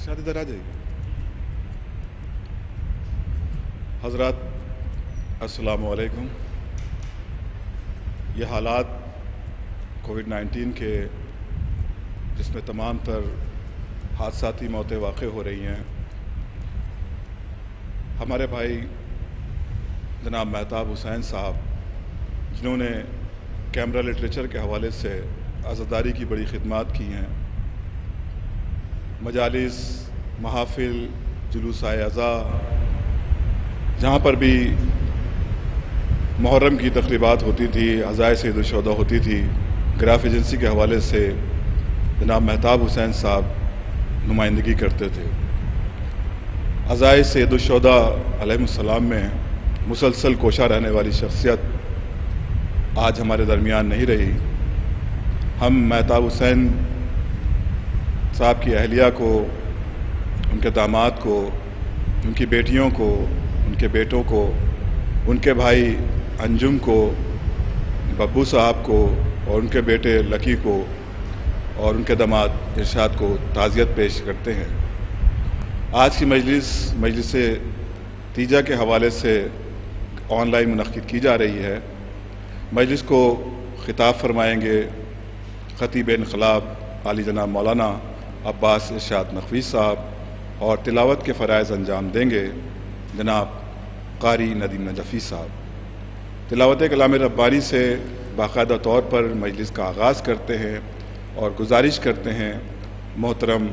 ارشاد ادھر آ جائیے. حضرات السلام علیکم. یہ حالات کووڈ-19 کے جس میں تمام تر حادثاتی موتیں واقع ہو رہی ہیں، ہمارے بھائی جناب مہتاب حسین صاحب جنہوں نے کیمرہ لٹریچر کے حوالے سے عزاداری کی بڑی خدمات کی ہیں، مجالس، محافل، جلوسائے عزا، جہاں پر بھی محرم کی تقریبات ہوتی تھی، عزائے سید الشہداء ہوتی تھی، گراف ایجنسی کے حوالے سے جناب مہتاب حسین صاحب نمائندگی کرتے تھے. عزائے سید الشہداء علیہ السلام میں مسلسل کوشاں رہنے والی شخصیت آج ہمارے درمیان نہیں رہی. ہم مہتاب حسین صاحب کی اہلیہ کو، ان کے داماد کو، ان کی بیٹیوں کو، ان کے بیٹوں کو، ان کے بھائی انجم کو، ببو صاحب کو اور ان کے بیٹے لکی کو اور ان کے داماد ارشاد کو تعزیت پیش کرتے ہیں. آج کی مجلس تیجا کے حوالے سے آن لائن منعقد کی جا رہی ہے. مجلس کو خطاب فرمائیں گے خطیب انقلاب عالی جناب مولانا عباس ارشاد نقوی صاحب، اور تلاوت کے فرائض انجام دیں گے جناب قاری ندیم نجفی صاحب. تلاوت کلام ربانی سے باقاعدہ طور پر مجلس کا آغاز کرتے ہیں اور گزارش کرتے ہیں محترم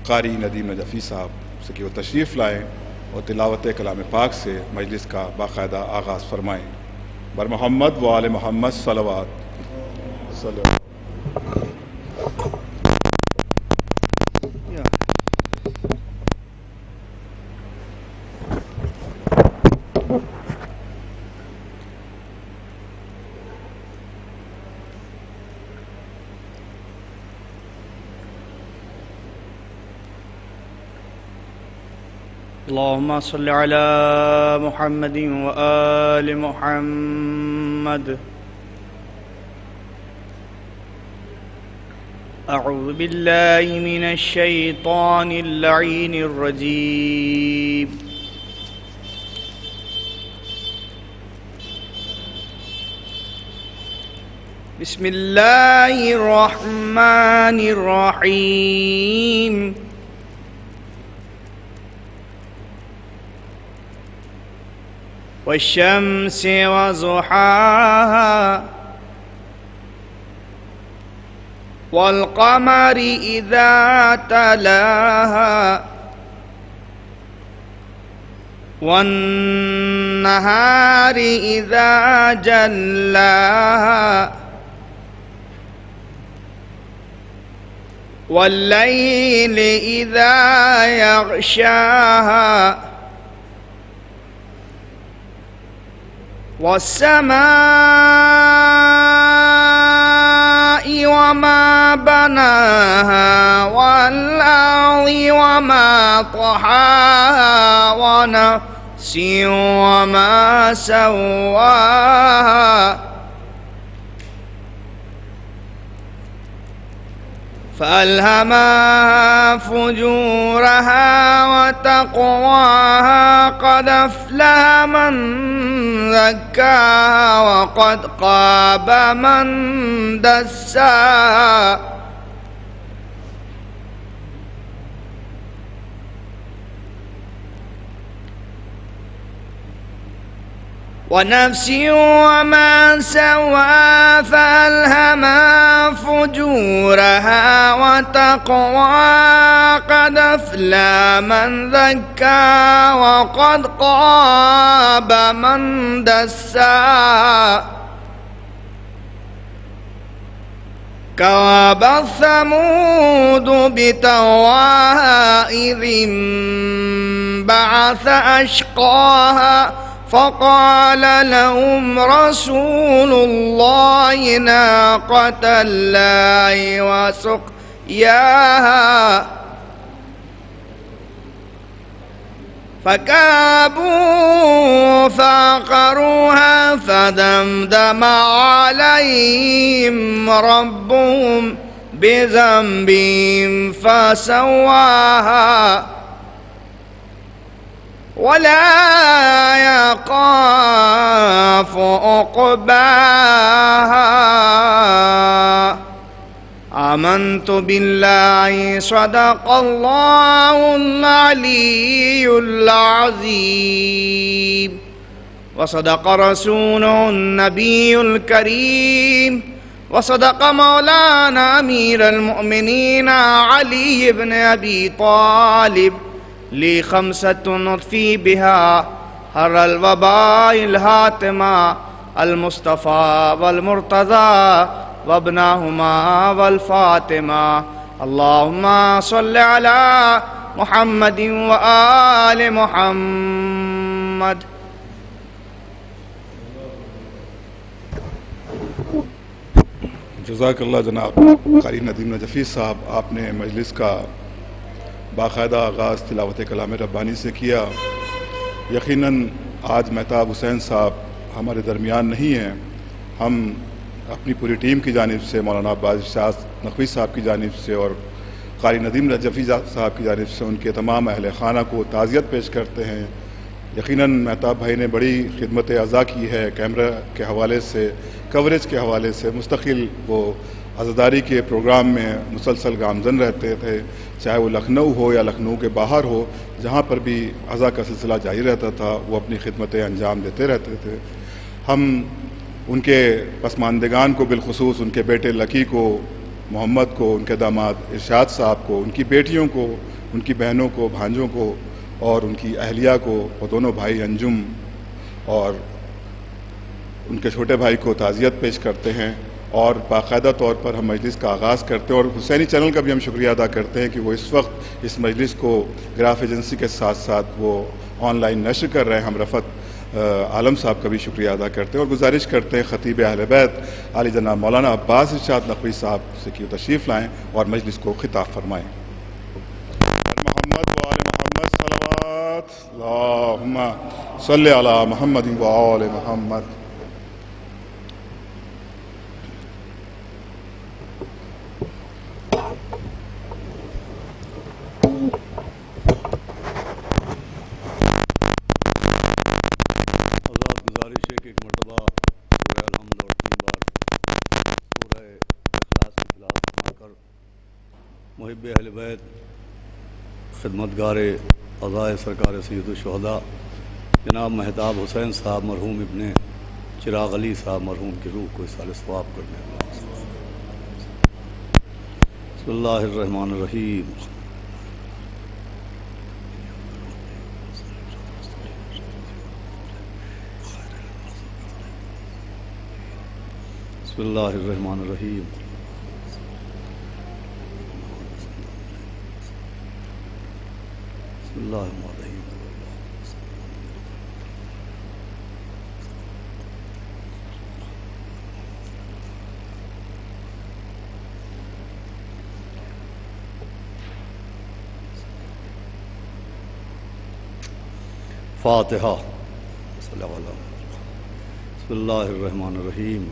قاری ندیم نجفی صاحب سے کہ وہ تشریف لائیں اور تلاوت کلام پاک سے مجلس کا باقاعدہ آغاز فرمائیں. بر محمد و آل محمد صلوات. اللهم صل على محمد وآل محمد. أعوذ بالله من الشيطان اللعين الرجيم. بسم الله الرحمن الرحيم. والشمس وضحاها والقمر إذا تلاها والنهار إذا جلاها والليل إذا يغشاها والسماء وما بناها والأرض وما طحاها ونفس وما سواها فألهمها فجورها وتقواها قد أفلح من زكاها وقد خاب من دساها ونفس وما سواها فألهمها فجورها وتقواها قد أفلح من زكاها وقد خاب من دساها كذبت ثمود بطغواها إذ انبعث أشقاها فقال لهم رسول الله ناقة الله وسقياها فكابوا فعقروها فدمدم عليهم ربهم بذنب فسواها ولا يخاف عقباها. آمنت بالله صدق الله العلي العظيم وصدق رسوله النبي الكريم وصدق مولانا أمير المؤمنين علي بن أبي طالب لي خمسة نطفي بها حر الوباء الهاتمة المصطفى والمرتضى وابناهما والفاطمة. اللهم صل على محمد وآل محمد. جزاک اللہ جناب قاری ندیم نجفی صاحب، آپ نے مجلس کا باقاعدہ آغاز تلاوت کلام ربانی سے کیا. یقیناً آج مہتاب حسین صاحب ہمارے درمیان نہیں ہیں. ہم اپنی پوری ٹیم کی جانب سے، مولانا عباس ارشاد نقوی صاحب کی جانب سے اور قاری ندیم نجفی صاحب کی جانب سے ان کے تمام اہل خانہ کو تعزیت پیش کرتے ہیں. یقیناً مہتاب بھائی نے بڑی خدمت عزا کی ہے. کیمرہ کے حوالے سے، کوریج کے حوالے سے مستقل وہ عزاداری کے پروگرام میں مسلسل گامزن رہتے تھے، چاہے وہ لکھنؤ ہو یا لکھنؤ کے باہر ہو، جہاں پر بھی عزا کا سلسلہ جاری رہتا تھا وہ اپنی خدمتیں انجام دیتے رہتے تھے. ہم ان کے پسماندگان کو، بالخصوص ان کے بیٹے لکی کو، محمد کو، ان کے داماد ارشاد صاحب کو، ان کی بیٹیوں کو، ان کی بہنوں کو، بھانجوں کو اور ان کی اہلیہ کو، وہ دونوں بھائی انجم اور ان کے چھوٹے بھائی کو تعزیت پیش کرتے ہیں. اور باقاعدہ طور پر ہم مجلس کا آغاز کرتے ہیں اور حسینی چینل کا بھی ہم شکریہ ادا کرتے ہیں کہ وہ اس وقت اس مجلس کو گراف ایجنسی کے ساتھ ساتھ وہ آن لائن نشر کر رہے ہیں. ہم رفعت عالم صاحب کا بھی شکریہ ادا کرتے ہیں اور گزارش کرتے ہیں خطیب اہل بیت عالی جناب مولانا عباس ارشاد نقوی صاحب سے کہ تشریف لائیں اور مجلس کو خطاب فرمائیں. محمد و آل محمد صلوات اللہم صلی علی محمد و آل محمد. محب اہل بیت، خدمتگار عزائے سرکار سید الشہداء جناب مہتاب حسین صاحب مرحوم ابن چراغ علی صاحب مرحوم کی روح کو اصال ثواب کرنے. بسم اللہ الرحمن الرحیم. بسم اللہ الرحمن الرحیم. بسم اللہ الرحمن الرحیم. فاتحہ. بسم اللہ الرحمن الرحیم.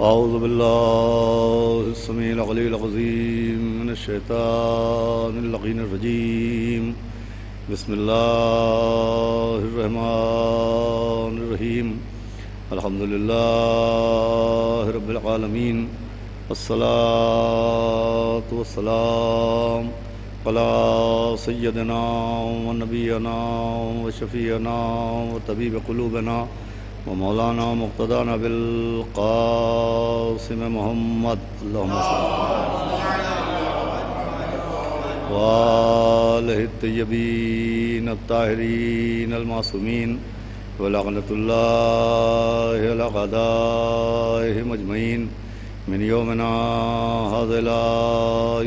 اعوذ باللہ السمیع العلیہ العظیم من الشیطان اللعین الرجیم. بسم اللہ الرحمن الرحیم. الحمدللہ رب العالمین والصلاة والسلام علی سیدنا و نبینا و شفیعنا و طبیب قلوبنا و مولانا مقتدانا بالقاسم محمد اللہم صلی وآلہ الطیبین الطاہرین المعصومین ولعنۃ اللہ علی اعدائہم اجمعین من یومنا ھذا الی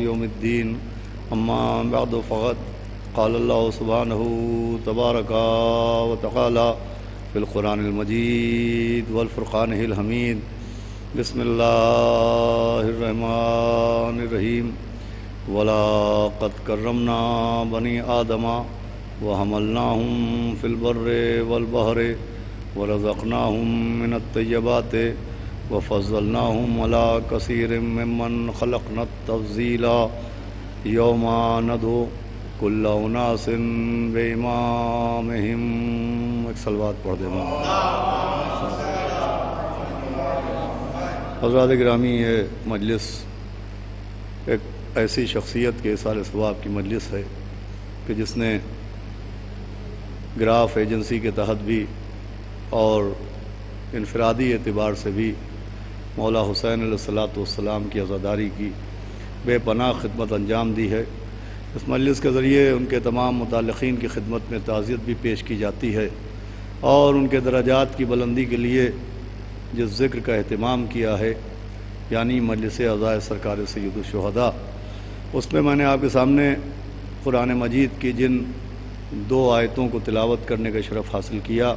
یوم الدین. اما بعد فقد قال اللہ سبحانہ تبارک و تعالی في القرآن المجيد والفرقان الحميد بسم اللہ الرحمن الرحیم وَلَقَدْ كَرَّمْنَا بَنِي آدَمَ وَحَمَلْنَاهُمْ فِي الْبَرِّ وَالْبَحْرِ وَرَزَقْنَاهُمْ مِنَ الطَّيِّبَاتِ وَفَضَّلْنَاهُمْ عَلَىٰ كَثِيرٍ مِّمَّنْ خَلَقْنَا تَفْضِيلًا يَوْمَ نَدْعُو كُلَّ أُنَاسٍ بِإِمَامِهِمْ۔ ایک صلوات پڑھ دیں۔ حضرات گرامی، یہ مجلس ایک ایسی شخصیت کے اظہار ثواب کی مجلس ہے کہ جس نے گراف ایجنسی کے تحت بھی اور انفرادی اعتبار سے بھی مولا حسین علیہ السلام کی عزاداری کی بے پناہ خدمت انجام دی ہے۔ اس مجلس کے ذریعے ان کے تمام متعلقین کی خدمت میں تعزیت بھی پیش کی جاتی ہے اور ان کے درجات کی بلندی کے لیے جس ذکر کا اہتمام کیا ہے، یعنی مجلس عزائے سرکار سید الشہداء، اس میں میں نے آپ کے سامنے قرآن مجید کی جن 2 آیتوں کو تلاوت کرنے کا شرف حاصل کیا،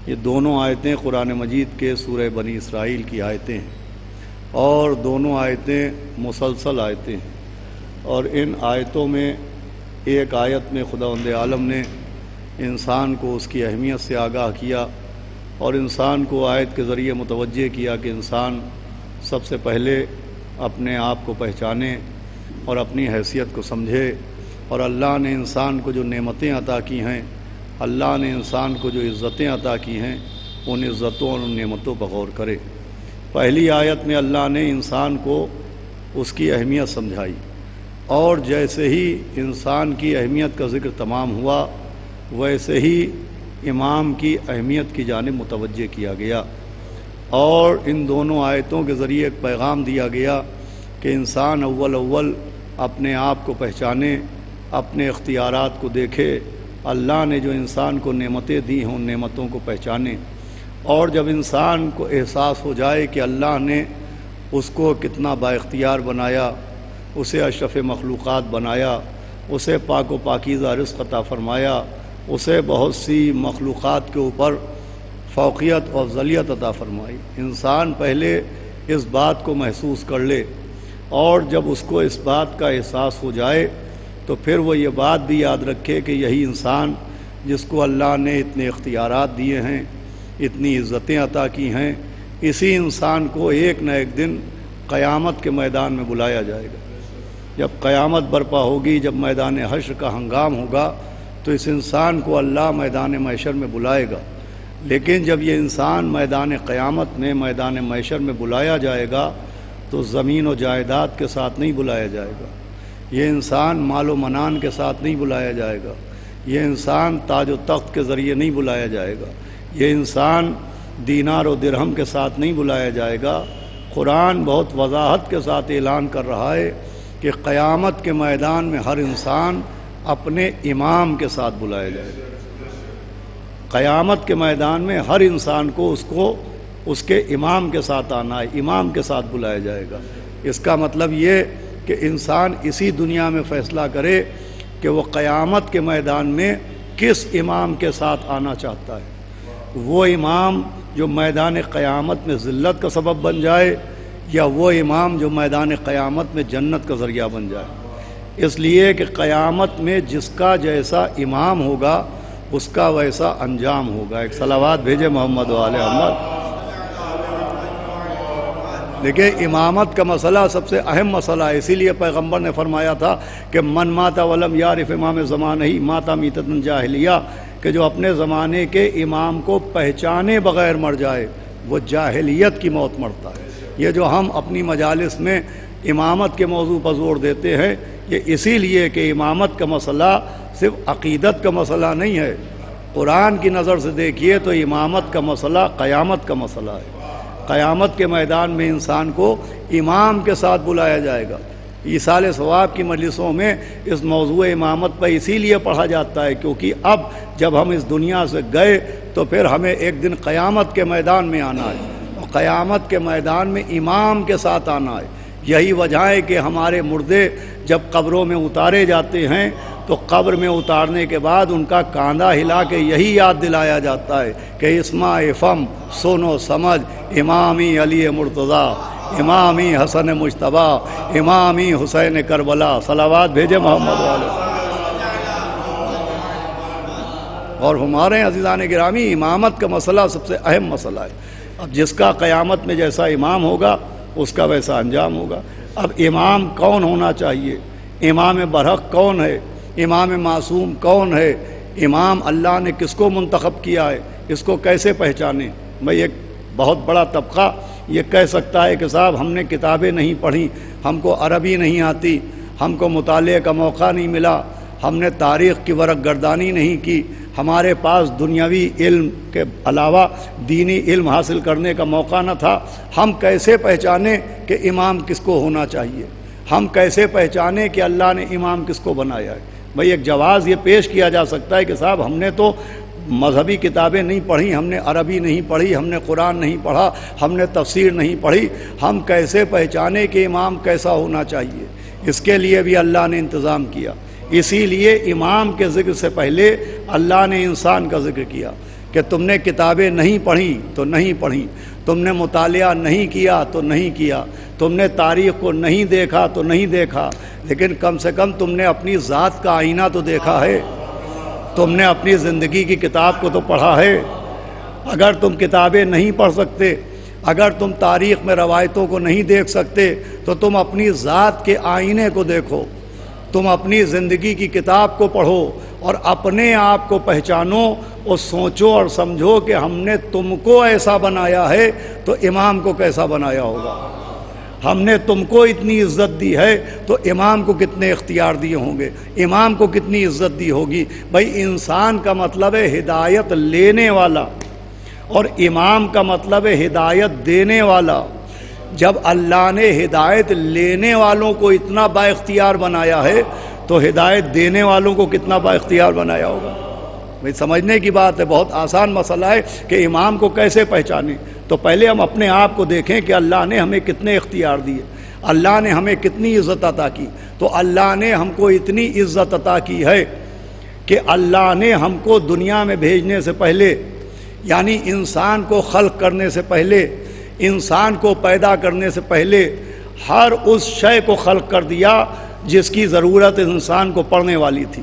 یہ دونوں آیتیں قرآن مجید کے سورہ بنی اسرائیل کی آیتیں ہیں اور دونوں آیتیں مسلسل آیتیں ہیں، اور ان آیتوں میں ایک آیت میں خداوند عالم نے انسان کو اس کی اہمیت سے آگاہ کیا اور انسان کو آیت کے ذریعے متوجہ کیا کہ انسان سب سے پہلے اپنے آپ کو پہچانے اور اپنی حیثیت کو سمجھے، اور اللہ نے انسان کو جو نعمتیں عطا کی ہیں، اللہ نے انسان کو جو عزتیں عطا کی ہیں، ان عزتوں اور ان نعمتوں پر غور کرے۔ پہلی آیت میں اللہ نے انسان کو اس کی اہمیت سمجھائی، اور جیسے ہی انسان کی اہمیت کا ذکر تمام ہوا ویسے ہی امام کی اہمیت کی جانب متوجہ کیا گیا، اور ان دونوں آیتوں کے ذریعے ایک پیغام دیا گیا کہ انسان اول اپنے آپ کو پہچانے، اپنے اختیارات کو دیکھے، اللہ نے جو انسان کو نعمتیں دی ہیں ان نعمتوں کو پہچانے، اور جب انسان کو احساس ہو جائے کہ اللہ نے اس کو کتنا با اختیار بنایا، اسے اشرف مخلوقات بنایا، اسے پاک و پاکیزہ رزق عطا فرمایا، اسے بہت سی مخلوقات کے اوپر فوقیت اور افضلیت عطا فرمائی، انسان پہلے اس بات کو محسوس کر لے، اور جب اس کو اس بات کا احساس ہو جائے تو پھر وہ یہ بات بھی یاد رکھے کہ یہی انسان جس کو اللہ نے اتنے اختیارات دیے ہیں، اتنی عزتیں عطا کی ہیں، اسی انسان کو ایک نہ ایک دن قیامت کے میدان میں بلایا جائے گا۔ جب قیامت برپا ہوگی، جب میدان حشر کا ہنگام ہوگا تو اس انسان کو اللہ میدان محشر میں بلائے گا، لیکن جب یہ انسان میدان قیامت میں، میدان محشر میں بلایا جائے گا تو زمین و جائیداد کے ساتھ نہیں بلایا جائے گا، یہ انسان مال و منان کے ساتھ نہیں بلایا جائے گا، یہ انسان تاج و تخت کے ذریعے نہیں بلایا جائے گا، یہ انسان دینار و درہم کے ساتھ نہیں بلایا جائے گا۔ قرآن بہت وضاحت کے ساتھ اعلان کر رہا ہے کہ قیامت کے میدان میں ہر انسان اپنے امام کے ساتھ بلایا جائے گا۔ قیامت کے میدان میں ہر انسان کو اس کے امام کے ساتھ آنا ہے، امام کے ساتھ بلایا جائے گا۔ اس کا مطلب یہ کہ انسان اسی دنیا میں فیصلہ کرے کہ وہ قیامت کے میدان میں کس امام کے ساتھ آنا چاہتا ہے، وہ امام جو میدان قیامت میں ذلت کا سبب بن جائے، یا وہ امام جو میدان قیامت میں جنت کا ذریعہ بن جائے۔ اس لیے کہ قیامت میں جس کا جیسا امام ہوگا اس کا ویسا انجام ہوگا۔ ایک صلوات بھیجے محمد و آل محمد۔ دیکھیں، امامت کا مسئلہ سب سے اہم مسئلہ ہے، اسی لیے پیغمبر نے فرمایا تھا کہ من ماتا ولم یعرف امام زمانہ ہی ماتا میتۃ جاہلیہ، کہ جو اپنے زمانے کے امام کو پہچانے بغیر مر جائے وہ جاہلیت کی موت مرتا ہے۔ یہ جو ہم اپنی مجالس میں امامت کے موضوع پر زور دیتے ہیں، یہ اسی لیے کہ امامت کا مسئلہ صرف عقیدت کا مسئلہ نہیں ہے، قرآن کی نظر سے دیکھیے تو امامت کا مسئلہ قیامت کا مسئلہ ہے۔ قیامت کے میدان میں انسان کو امام کے ساتھ بلایا جائے گا۔ ایصال ثواب کی مجلسوں میں اس موضوع امامت پر اسی لیے پڑھا جاتا ہے کیونکہ اب جب ہم اس دنیا سے گئے تو پھر ہمیں ایک دن قیامت کے میدان میں آنا ہے، اور قیامت کے میدان میں امام کے ساتھ آنا ہے۔ یہی وجہ ہے کہ ہمارے مردے جب قبروں میں اتارے جاتے ہیں تو قبر میں اتارنے کے بعد ان کا کاندھا ہلا کے یہی یاد دلایا جاتا ہے کہ اسمع فم سنو سمجھ امامی علی مرتضیٰ، امامی حسن مجتبیٰ، امامی حسین کربلا، صلوات بھیجے محمد والے۔ اور ہمارے عزیزان گرامی، امامت کا مسئلہ سب سے اہم مسئلہ ہے۔ اب جس کا قیامت میں جیسا امام ہوگا اس کا ویسا انجام ہوگا۔ اب امام کون ہونا چاہیے؟ امام برحق کون ہے؟ امام معصوم کون ہے؟ امام اللہ نے کس کو منتخب کیا ہے؟ اس کو کیسے پہچانے؟ بھئی ایک بہت بڑا طبقہ یہ کہہ سکتا ہے کہ صاحب ہم نے کتابیں نہیں پڑھی، ہم کو عربی نہیں آتی، ہم کو مطالعے کا موقع نہیں ملا، ہم نے تاریخ کی ورق گردانی نہیں کی، ہمارے پاس دنیاوی علم کے علاوہ دینی علم حاصل کرنے کا موقع نہ تھا۔ ہم کیسے پہچانیں کہ امام کس کو ہونا چاہیے؟ ہم کیسے پہچانیں کہ اللہ نے امام کس کو بنایا ہے؟ بھئی ایک جواز یہ پیش کیا جا سکتا ہے کہ صاحب ہم نے تو مذہبی کتابیں نہیں پڑھی، ہم نے عربی نہیں پڑھی، ہم نے قرآن نہیں پڑھا، ہم نے تفسیر نہیں پڑھی، ہم کیسے پہچانیں کہ امام کیسا ہونا چاہیے؟ اس کے لیے بھی اللہ نے انتظام کیا۔ اسی لیے امام کے ذکر سے پہلے اللہ نے انسان کا ذکر کیا کہ تم نے کتابیں نہیں پڑھی تو نہیں پڑھی، تم نے مطالعہ نہیں کیا تو نہیں کیا، تم نے تاریخ کو نہیں دیکھا تو نہیں دیکھا، لیکن کم سے کم تم نے اپنی ذات کا آئینہ تو دیکھا ہے، تم نے اپنی زندگی کی کتاب کو تو پڑھا ہے۔ اگر تم کتابیں نہیں پڑھ سکتے، اگر تم تاریخ میں روایتوں کو نہیں دیکھ سکتے تو تم اپنی ذات کے آئینے کو دیکھو، تم اپنی زندگی کی کتاب کو پڑھو اور اپنے آپ کو پہچانو اور سوچو اور سمجھو کہ ہم نے تم کو ایسا بنایا ہے تو امام کو کیسا بنایا ہوگا۔ ہم نے تم کو اتنی عزت دی ہے تو امام کو کتنے اختیار دیے ہوں گے، امام کو کتنی عزت دی ہوگی۔ بھائی انسان کا مطلب ہے ہدایت لینے والا اور امام کا مطلب ہے ہدایت دینے والا۔ جب اللہ نے ہدایت لینے والوں کو اتنا با اختیار بنایا ہے تو ہدایت دینے والوں کو کتنا با اختیار بنایا ہوگا۔ بھئی سمجھنے کی بات ہے، بہت آسان مسئلہ ہے کہ امام کو کیسے پہچانیں۔ تو پہلے ہم اپنے آپ کو دیکھیں کہ اللہ نے ہمیں کتنے اختیار دیے، اللہ نے ہمیں کتنی عزت عطا کی۔ تو اللہ نے ہم کو اتنی عزت عطا کی ہے کہ اللہ نے ہم کو دنیا میں بھیجنے سے پہلے، یعنی انسان کو خلق کرنے سے پہلے، انسان کو پیدا کرنے سے پہلے ہر اس شے کو خلق کر دیا جس کی ضرورت انسان کو پڑنے والی تھی۔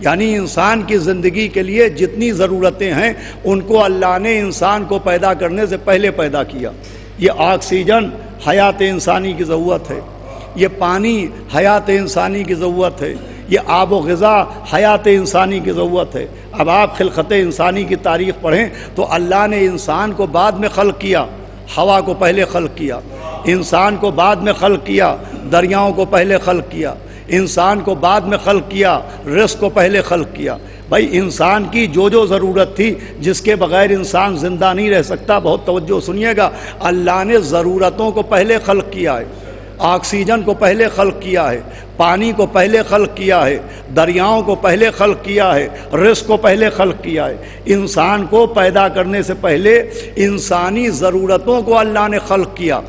یعنی انسان کی زندگی کے لیے جتنی ضرورتیں ہیں ان کو اللہ نے انسان کو پیدا کرنے سے پہلے پیدا کیا۔ یہ آکسیجن حیات انسانی کی ضرورت ہے، یہ پانی حیات انسانی کی ضرورت ہے، یہ آب و غذا حیات انسانی کی ضرورت ہے۔ اب آپ خلقت انسانی کی تاریخ پڑھیں تو اللہ نے انسان کو بعد میں خلق کیا، ہوا کو پہلے خلق کیا، انسان کو بعد میں خلق کیا، دریاؤں کو پہلے خلق کیا، انسان کو بعد میں خلق کیا، رزق کو پہلے خلق کیا۔ بھائی انسان کی جو جو ضرورت تھی جس کے بغیر انسان زندہ نہیں رہ سکتا، بہت توجہ سنیے گا، اللہ نے ضرورتوں کو پہلے خلق کیا ہے۔ آکسیجن کو پہلے خلق کیا ہے، پانی کو پہلے خلق کیا ہے، دریاؤں کو پہلے خلق کیا ہے، رزق کو پہلے خلق کیا ہے۔ انسان کو پیدا کرنے سے پہلے انسانی ضرورتوں کو اللہ نے خلق کیا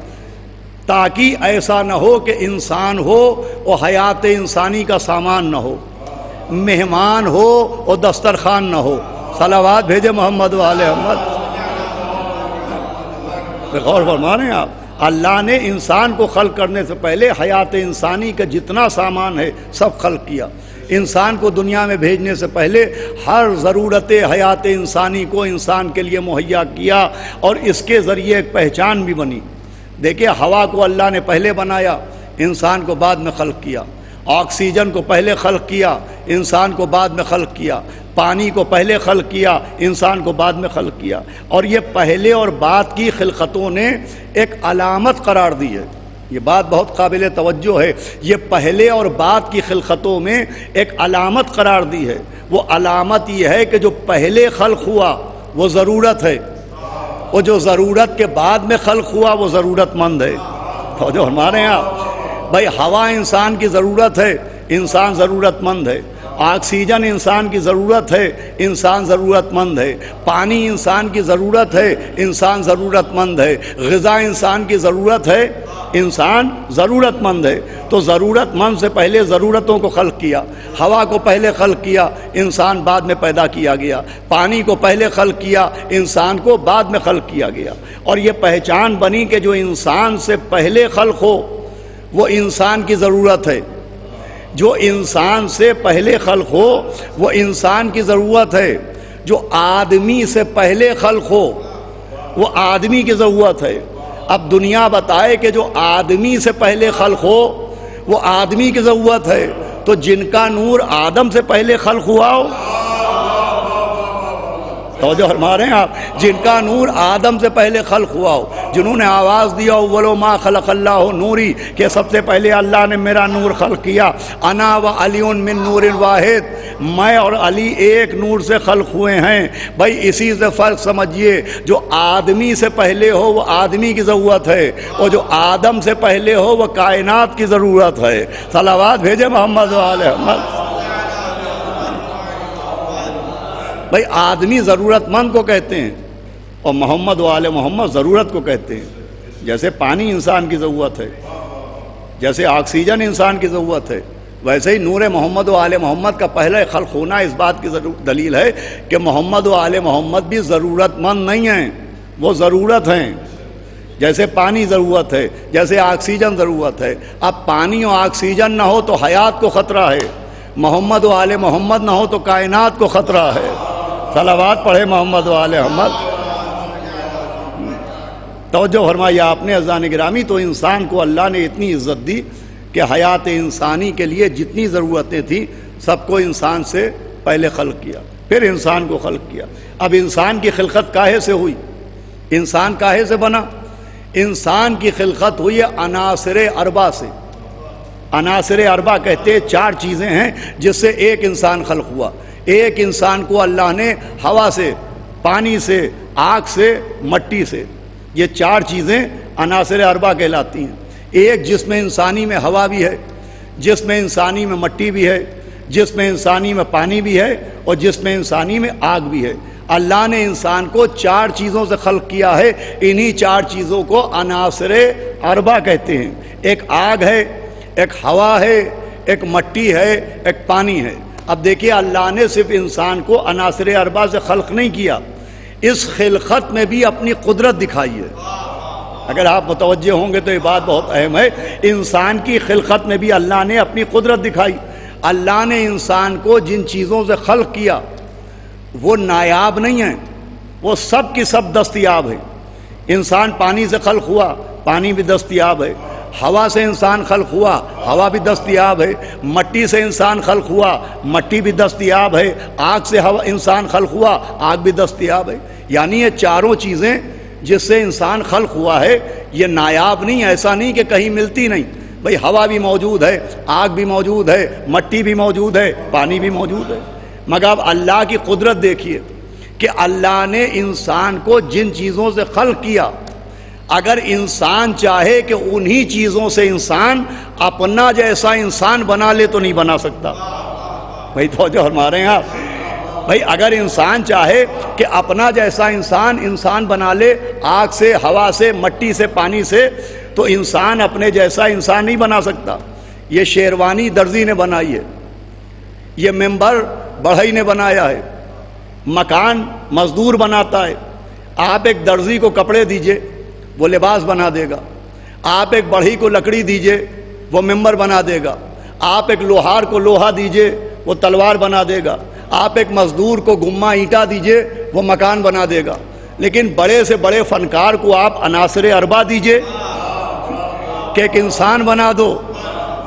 تاکہ ایسا نہ ہو کہ انسان ہو اور حیات انسانی کا سامان نہ ہو، مہمان ہو اور دسترخوان نہ ہو۔ صلوات بھیجے محمد والے محمد۔ غور فرما رہے ہیں آپ، اللہ نے انسان کو خلق کرنے سے پہلے حیات انسانی کا جتنا سامان ہے سب خلق کیا۔ انسان کو دنیا میں بھیجنے سے پہلے ہر ضرورت حیات انسانی کو انسان کے لیے مہیا کیا اور اس کے ذریعے ایک پہچان بھی بنی۔ دیکھیں ہوا کو اللہ نے پہلے بنایا، انسان کو بعد میں خلق کیا۔ آکسیجن کو پہلے خلق کیا، انسان کو بعد میں خلق کیا۔ پانی کو پہلے خلق کیا، انسان کو بعد میں خلق کیا۔ اور یہ پہلے اور بعد کی خلقتوں نے ایک علامت قرار دی ہے۔ یہ بات بہت قابل توجہ ہے، یہ پہلے اور بعد کی خلقتوں میں ایک علامت قرار دی ہے۔ وہ علامت یہ ہے کہ جو پہلے خلق ہوا وہ ضرورت ہے، وہ جو ضرورت کے بعد میں خلق ہوا وہ ضرورت مند ہے۔ جو ہمارے یہاں بھائی ہوا انسان کی ضرورت ہے، انسان ضرورت مند ہے۔ آکسیجن انسان کی ضرورت ہے، انسان ضرورت مند ہے۔ پانی انسان کی ضرورت ہے، انسان ضرورت مند ہے۔ غذا انسان کی ضرورت ہے، انسان ضرورت مند ہے، تو ضرورت مند سے پہلے ضرورتوں کو خلق کیا، ہوا کو پہلے خلق کیا، انسان بعد میں پیدا کیا گیا، پانی کو پہلے خلق کیا، انسان کو بعد میں خلق کیا گیا، اور یہ پہچان بنی کہ جو انسان سے پہلے خلق ہو وہ انسان کی ضرورت ہے، جو انسان سے پہلے خلق ہو وہ انسان کی ضرورت ہے، جو آدمی سے پہلے خلق ہو وہ آدمی کی ضرورت ہے۔ اب دنیا بتائے کہ جو آدمی سے پہلے خلق ہو وہ آدمی کی ضرورت ہے، تو جن کا نور آدم سے پہلے خلق ہوا ہو، توجہ فرما رہے ہیں آپ، جن کا نور آدم سے پہلے خلق ہوا ہو، جنہوں نے آواز دیا اولو ما خلق اللہ نوری، کہ سب سے پہلے اللہ نے میرا نور خلق کیا، انا و علی من نور واحد، میں اور علی ایک نور سے خلق ہوئے ہیں۔ بھائی اسی سے فرق سمجھیے، جو آدمی سے پہلے ہو وہ آدمی کی ضرورت ہے، اور جو آدم سے پہلے ہو وہ کائنات کی ضرورت ہے۔ صلوات بھیجے محمد و آل محمد۔ بھائی آدمی ضرورت مند کو کہتے ہیں اور محمد و آل محمد ضرورت کو کہتے ہیں۔ جیسے پانی انسان کی ضرورت ہے، جیسے آکسیجن انسان کی ضرورت ہے، ویسے ہی نور محمد و آل محمد کا پہلے خلق ہونا اس بات کی دلیل ہے کہ محمد و آل محمد بھی ضرورت مند نہیں ہیں، وہ ضرورت ہیں۔ جیسے پانی ضرورت ہے، جیسے آکسیجن ضرورت ہے۔ اب پانی اور آکسیجن نہ ہو تو حیات کو خطرہ ہے، محمد و آل محمد نہ ہو تو کائنات کو خطرہ ہے۔ صلوات پڑھے محمد و آل محمد۔ توجہ فرمائیے آپ نے عزیزان گرامی، تو انسان کو اللہ نے اتنی عزت دی کہ حیات انسانی کے لیے جتنی ضرورتیں تھیں سب کو انسان سے پہلے خلق کیا، پھر انسان کو خلق کیا۔ اب انسان کی خلقت کاہے سے ہوئی؟ انسان کاہے سے بنا؟ انسان کی خلقت ہوئی عناصر اربع سے۔ عناصر اربع کہتے چار چیزیں ہیں جس سے ایک انسان خلق ہوا۔ ایک انسان کو اللہ نے ہوا سے، پانی سے، آگ سے، مٹی سے، یہ چار چیزیں عناصر اربع کہلاتی ہیں۔ ایک جسم انسانی میں ہوا بھی ہے، جسم انسانی میں مٹی بھی ہے، جسم انسانی میں پانی بھی ہے، اور جسم انسانی میں آگ بھی ہے۔ اللہ نے انسان کو چار چیزوں سے خلق کیا ہے، انہی چار چیزوں کو عناصر اربع کہتے ہیں۔ ایک آگ ہے، ایک ہوا ہے، ایک مٹی ہے، ایک پانی ہے۔ اب دیکھیے اللہ نے صرف انسان کو عناصر اربع سے خلق نہیں کیا، اس خلقت میں بھی اپنی قدرت دکھائی ہے۔ اگر آپ متوجہ ہوں گے تو یہ بات بہت اہم ہے، انسان کی خلقت میں بھی اللہ نے اپنی قدرت دکھائی۔ اللہ نے انسان کو جن چیزوں سے خلق کیا وہ نایاب نہیں ہیں، وہ سب کی سب دستیاب ہیں۔ انسان پانی سے خلق ہوا، پانی بھی دستیاب ہے۔ ہوا سے انسان خلق ہوا، ہوا بھی دستیاب ہے۔ مٹی سے انسان خلق ہوا، مٹی بھی دستیاب ہے۔ آگ سے انسان خلق ہوا، آگ بھی دستیاب ہے۔ یعنی یہ چاروں چیزیں جس سے انسان خلق ہوا ہے یہ نایاب نہیں، ایسا نہیں کہ کہیں ملتی نہیں۔ بھئی ہوا بھی موجود ہے، آگ بھی موجود ہے، مٹی بھی موجود ہے، پانی بھی موجود ہے۔ مگر اب اللہ کی قدرت دیکھیے کہ اللہ نے انسان کو جن چیزوں سے خلق کیا، اگر انسان چاہے کہ انہی چیزوں سے انسان اپنا جیسا انسان بنا لے تو نہیں بنا سکتا۔ بھئی توجہ فرما رہے ہیں آپ؟ بھئی اگر انسان چاہے کہ اپنا جیسا انسان بنا لے، آگ سے، ہوا سے، مٹی سے، پانی سے، تو انسان اپنے جیسا انسان نہیں بنا سکتا۔ یہ شیروانی درزی نے بنائی ہے، یہ ممبر بڑھئی نے بنایا ہے، مکان مزدور بناتا ہے۔ آپ ایک درزی کو کپڑے دیجئے وہ لباس بنا دے گا، آپ ایک بڑھئی کو لکڑی دیجئے وہ ممبر بنا دے گا، آپ ایک لوہار کو لوہا دیجئے وہ تلوار بنا دے گا، آپ ایک مزدور کو گما اینٹا دیجئے وہ مکان بنا دے گا۔ لیکن بڑے سے بڑے فنکار کو آپ عناصر اربع دیجئے کہ ایک انسان بنا دو،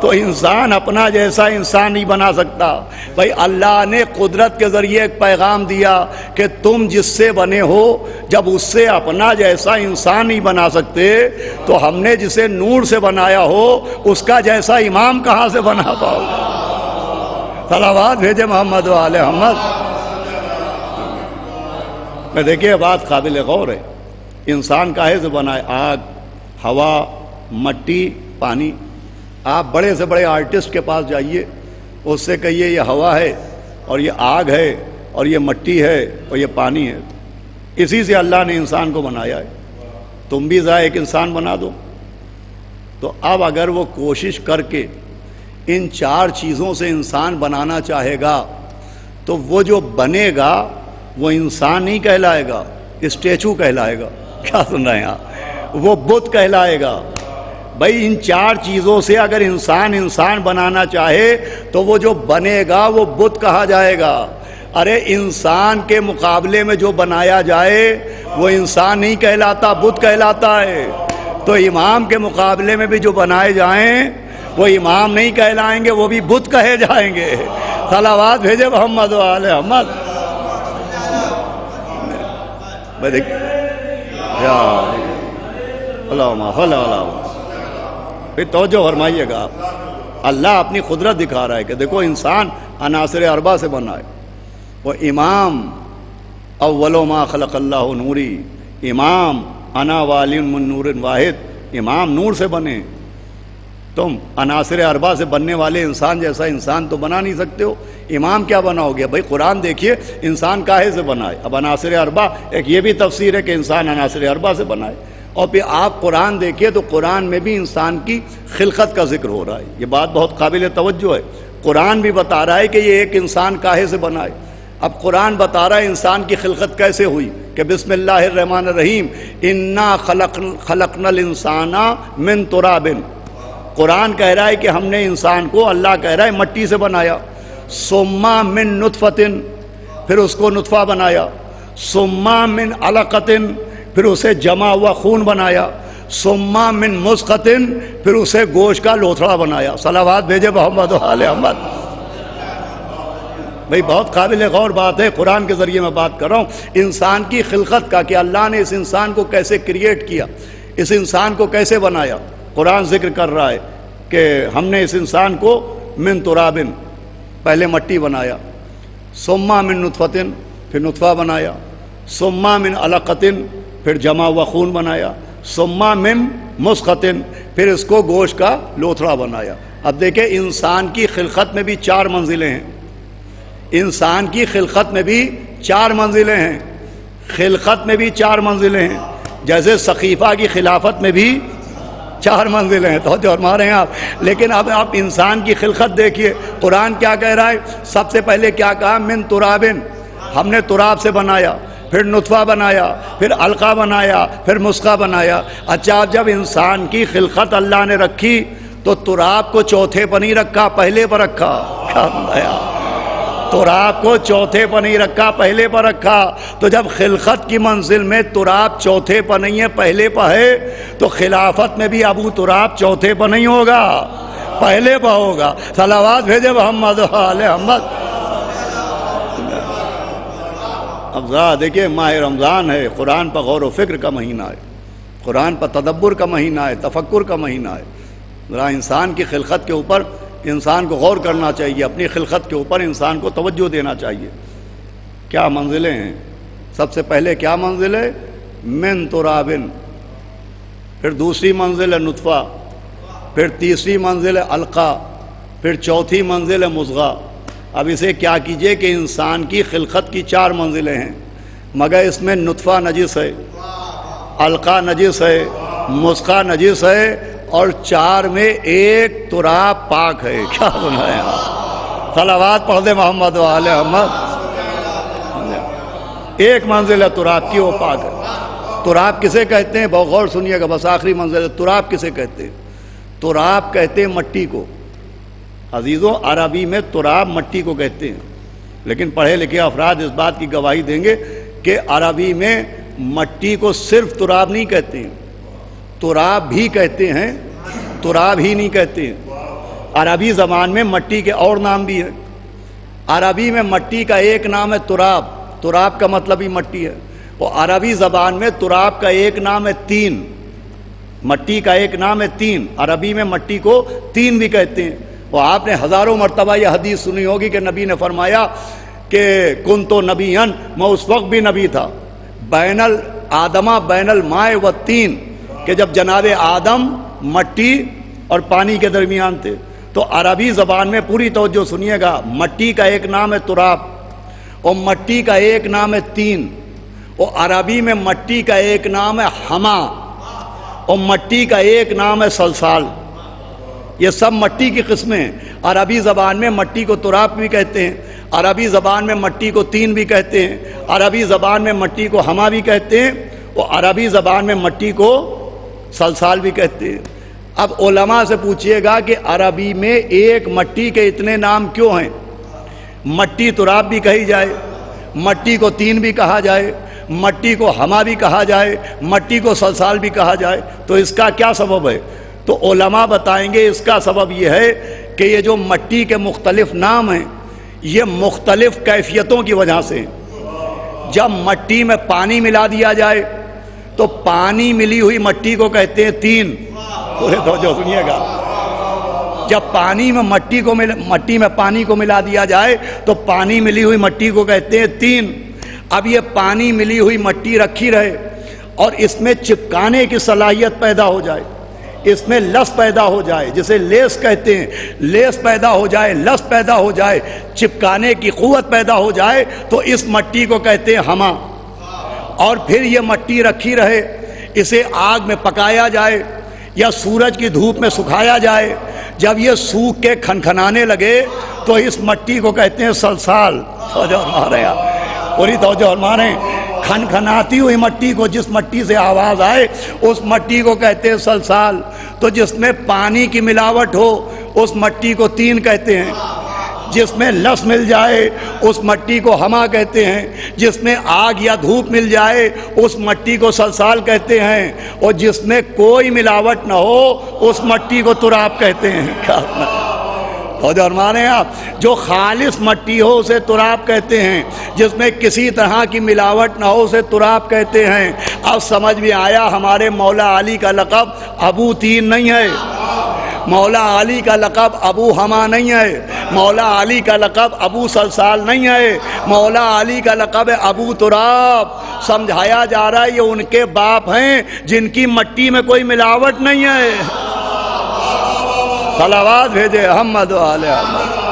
تو انسان اپنا جیسا انسان نہیں بنا سکتا۔ بھائی اللہ نے قدرت کے ذریعے ایک پیغام دیا کہ تم جس سے بنے ہو جب اس سے اپنا جیسا انسان نہیں بنا سکتے تو ہم نے جسے نور سے بنایا ہو اس کا جیسا امام کہاں سے بنا پاؤ؟ صلوات بھیجے محمد و آل محمد۔ میں دیکھیے بات قابل غور ہے، انسان کاہے سے بنا ہے؟ آگ، ہوا، مٹی، پانی۔ آپ بڑے سے بڑے آرٹسٹ کے پاس جائیے، اس سے کہیے یہ ہوا ہے اور یہ آگ ہے اور یہ مٹی ہے اور یہ پانی ہے، اسی سے اللہ نے انسان کو بنایا ہے، تم بھی ذرا ایک انسان بنا دو۔ تو اب اگر وہ کوشش کر کے ان 4 چیزوں سے انسان بنانا چاہے گا تو وہ جو بنے گا وہ انسان نہیں کہلائے گا، اسٹیچو کہلائے گا۔ کیا سن رہے ہیں آپ؟ وہ بت کہلائے گا۔ بھائی ان 4 چیزوں سے اگر انسان بنانا چاہے تو وہ جو بنے گا وہ بت کہا جائے گا۔ ارے انسان کے مقابلے میں جو بنایا جائے وہ انسان نہیں کہلاتا، بت کہلاتا ہے۔ تو امام کے مقابلے میں بھی جو بنائے جائیں وہ امام نہیں کہلائیں گے، وہ بھی بت کہے جائیں گے۔ صلوات بھیجے محمد و آل محمد۔ پھر توجہ فرمائیے گا، اللہ اپنی قدرت دکھا رہا ہے کہ دیکھو انسان عناصر 4 سے بنا ہے۔ وہ امام اول ما خلق اللہ نوری، امام انا والی من نور واحد، امام نور سے بنے۔ تم عناصر 4 سے بننے والے انسان جیسا انسان تو بنا نہیں سکتے ہو، امام کیا بناؤ گے؟ بھائی قرآن دیکھیے انسان کاہے سے بنا ہے۔ اب عناصر 4 ایک یہ بھی تفسیر ہے کہ انسان عناصر 4 سے بنا ہے، اور پھر آپ قرآن دیکھیے تو قرآن میں بھی انسان کی خلقت کا ذکر ہو رہا ہے۔ یہ بات بہت قابل توجہ ہے، قرآن بھی بتا رہا ہے کہ یہ ایک انسان کاہے سے بنا ہے۔ اب قرآن بتا رہا ہے انسان کی خلقت کیسے ہوئی، کہ بسم اللہ الرحمن الرحیم انا خلقنا الانسان من تراب۔ قرآن کہہ رہا ہے کہ ہم نے انسان کو، اللہ کہہ رہا ہے، مٹی سے بنایا۔ ثم من نطفۃ، پھر اس کو نطفہ بنایا۔ ثم من علقۃ، پھر اسے جمع ہوا خون بنایا۔ ثم من مضغۃ، پھر اسے گوشت کا لوتھڑا بنایا۔ صلوات بھیجے محمد و آل محمد۔ بھئی بہت قابل غور بات ہے، قرآن کے ذریعے میں بات کر رہا ہوں انسان کی خلقت کا، کہ اللہ نے اس انسان کو کیسے کریٹ کیا، اس انسان کو کیسے بنایا۔ قرآن ذکر کر رہا ہے کہ ہم نے اس انسان کو من تراب، پہلے مٹی بنایا۔ ثم من نطفۃ، پھر نطفہ بنایا۔ ثم من علقۃ، پھر جمع ہوا خون بنایا۔ ثم من مضغۃ، پھر اس کو گوشت کا لوتھڑا بنایا۔ اب دیکھیں انسان کی خلقت میں بھی 4 منزلیں ہیں، انسان کی خلقت میں بھی 4 منزلیں ہیں، خلقت میں بھی 4 منزلیں ہیں، جیسے سقیفہ کی خلافت میں بھی 4 منزلیں ہیں۔ تو جو فرما رہے ہیں آپ، لیکن اب آپ انسان کی خلقت دیکھیے، قرآن کیا کہہ رہا ہے؟ سب سے پہلے کیا کہا؟ من ترابن، ہم نے تراب سے بنایا، پھر نطفہ بنایا، پھر علقہ بنایا، پھر مضغہ بنایا۔ اچھا جب انسان کی خلقت اللہ نے رکھی تو تراب کو چوتھے پر نہیں رکھا، پہلے پر رکھا۔ کیا بنایا؟ تراب کو چوتھے پر نہیں رکھا، پہلے پر رکھا۔ تو جب خلقت کی منزل میں تراب چوتھے پر نہیں ہے، پہلے پر ہے، تو خلافت میں بھی ابو تراب چوتھے پر نہیں ہوگا، پہلے پر ہوگا۔ صلوات بھیجے محمد و آل محمد۔ اب ذرا دیکھیے ماہ رمضان ہے، قرآن پر غور و فکر کا مہینہ ہے، قرآن پر تدبر کا مہینہ ہے، تفکر کا مہینہ ہے۔ ذرا انسان کی خلقت کے اوپر انسان کو غور کرنا چاہیے، اپنی خلقت کے اوپر انسان کو توجہ دینا چاہیے۔ کیا منزلیں ہیں؟ سب سے پہلے کیا منزل ہے؟ من ترابن، پھر دوسری منزل ہے نطفہ، پھر تیسری منزل ہے علقہ، پھر چوتھی منزل ہے مضغہ۔ اب اسے کیا کیجئے کہ انسان کی خلقت کی 4 منزلیں ہیں، مگر اس میں نطفہ نجس ہے، علقہ نجس ہے، مضغہ نجس ہے، اور 4 میں ایک تراب پاک ہے۔ کیا بنایا؟ صلوات پڑھ دے محمد و آل محمد۔ ایک منزل ہے تراب کی، وہ پاک ہے۔ تراب کسے کہتے ہیں؟ بہت غور سنیے گا، بس آخری منزل ہے۔ تراب کسے کہتے ہیں؟ تراب کہتے ہیں مٹی کو۔ عزیزوں عربی میں تراب مٹی کو کہتے ہیں، لیکن پڑھے لکھے افراد اس بات کی گواہی دیں گے کہ عربی میں مٹی کو صرف تراب نہیں کہتے ہیں، تراب بھی کہتے ہیں، تراب ہی نہیں کہتے ہیں۔ عربی زبان میں مٹی کے اور نام بھی ہیں۔ عربی میں مٹی کا ایک نام ہے تراب، تراب کا مطلب ہی مٹی ہے۔ اور عربی زبان میں تراب کا ایک نام ہے تین، مٹی کا ایک نام ہے تین۔ عربی میں مٹی کو تین بھی کہتے ہیں۔ اور آپ نے ہزاروں مرتبہ یہ حدیث سنی ہوگی کہ نبی نے فرمایا کہ کن تو نبیًا، میں اس وقت بھی نبی تھا، بین الآدمہ بین الماء والتین، کہ جب جناب آدم مٹی اور پانی کے درمیان تھے۔ تو عربی زبان میں پوری توجہ سنیے گا، مٹی کا ایک نام ہے تراب اور مٹی کا ایک نام ہے تین، اور عربی میں مٹی کا ایک نام ہے حما، اور مٹی کا ایک نام ہے سلسال. یہ سب مٹی کی قسمیں ہیں. عربی زبان میں مٹی کو تراب بھی کہتے ہیں, عربی زبان میں مٹی کو تین بھی کہتے ہیں, عربی زبان میں مٹی کو ہما بھی کہتے ہیں, اور عربی زبان میں مٹی کو سلسال بھی کہتے ہیں. اب علماء سے پوچھئے گا کہ عربی میں ایک مٹی کے اتنے نام کیوں ہیں؟ مٹی تراب بھی کہی جائے, مٹی کو تین بھی کہا جائے, مٹی کو ہما بھی کہا جائے, مٹی کو سلسال بھی کہا جائے, تو اس کا کیا سبب ہے؟ تو علماء بتائیں گے اس کا سبب یہ ہے کہ یہ جو مٹی کے مختلف نام ہیں یہ مختلف کیفیتوں کی وجہ سے ہیں. جب مٹی میں پانی ملا دیا جائے تو پانی ملی ہوئی مٹی کو کہتے ہیں تین. پورے توجہ سنیے گا. جب پانی میں مٹی میں پانی کو ملا دیا جائے تو پانی ملی ہوئی مٹی کو کہتے ہیں تین. اب یہ پانی ملی ہوئی مٹی رکھی رہے اور اس میں چپکانے کی صلاحیت پیدا ہو جائے, اس میں لس پیدا ہو جائے, جسے لیس کہتے ہیں, لیس پیدا ہو جائے, لس پیدا ہو جائے, چپکانے کی قوت پیدا ہو جائے, تو اس مٹی کو کہتے ہیں ہما. اور پھر یہ مٹی رکھی رہے, اسے آگ میں پکایا جائے یا سورج کی دھوپ میں سکھایا جائے, جب یہ سوکھ کے کھنکھنانے لگے تو اس مٹی کو کہتے ہیں سلسال. پوری توجہ فرمائیں. کھنکھناتی ہوئی مٹی کو, جس مٹی سے آواز آئے اس مٹی کو کہتے ہیں سلسال. تو جس میں پانی کی ملاوٹ ہو اس مٹی کو تین کہتے ہیں, جس میں لس مل جائے اس مٹی کو ہما کہتے ہیں, جس میں آگ یا دھوپ مل جائے اس مٹی کو سلسال کہتے ہیں, اور جس میں کوئی ملاوٹ نہ ہو اس مٹی کو تراب کہتے ہیں. اور فرمانے آپ جو خالص مٹی ہو اسے تراب کہتے ہیں, جس میں کسی طرح کی ملاوٹ نہ ہو اسے تراب کہتے ہیں. اب سمجھ میں آیا ہمارے مولا علی کا لقب ابو تین نہیں ہے, مولا علی کا لقب ابو ہما نہیں ہے, مولا علی کا لقب ابو سلسال نہیں ہے, مولا علی کا لقب ہے ابو تراب. سمجھایا جا رہا ہے یہ ان کے باپ ہیں جن کی مٹی میں کوئی ملاوٹ نہیں ہے. صلوات بھیجے محمد و آل محمد.